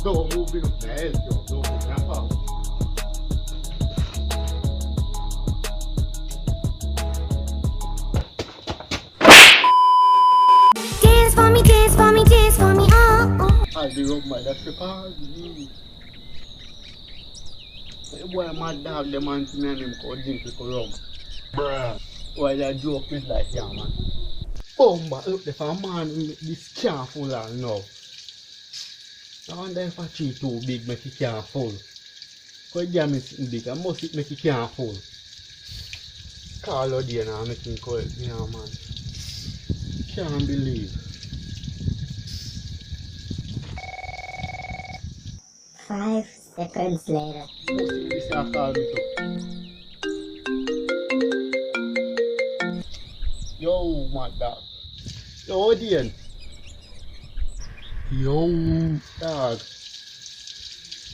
Don't move in up my head, yo. Don't move that far. Dance for me, dance for me, dance for me, oh, oh. I'll be up my left pardon. Boy, my dog, the man to me and him called drink with rum. Bruh. Why that joke is like, yeah, man. But look, if a man this can't full on now. I wonder if a tree too big make it can't full. Because jam is big, I must it make it can't full. Call out there now, make him call it, yeah, man. Can't believe. 5 seconds later. Must it this a call me too. Yo, my dog. Yo, Dian. Yo, dog.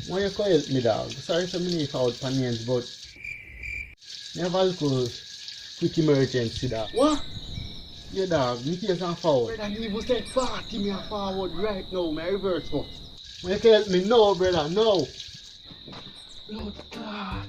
Why you call me, dog? Sorry for me if I out for names, but never call quick emergency, dog. What? Yeah, dog. Me case and forward. Brother, you even said 40 me a forward right now. My reverse foot. Why you call me? No, brother, no. Lord God.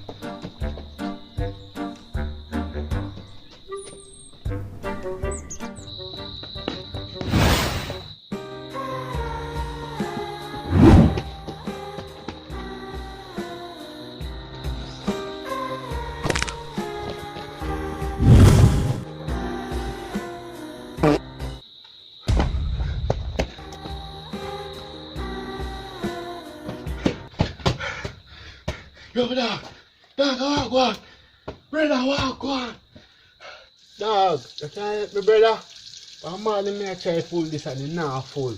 Yo, dog. Dog, walk one. Brother, walk one. Dog, you can't help me, brother. I'm mad at me, I try to pull this and it's not full.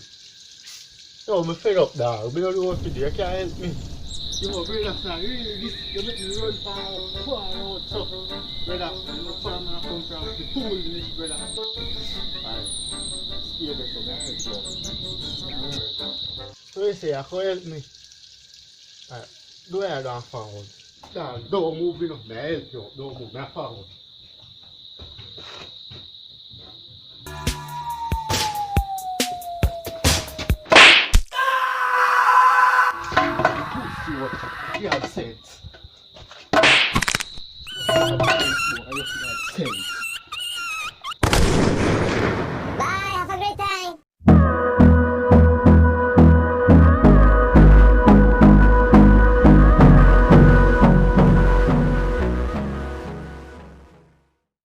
Yo, I'm fed up, dog. I don't know what to do. You can't help me. Yo, brother, sir, really, this, you make me run far out, so. Brother, you know, farm and I come from the pool, this, brother. Alright. Stay there, so I hurt you. So you say, you can help me? Alright. Do I go forward? Dog, don't move enough, my help you. Don't move me forward. See what you had said. You had sense.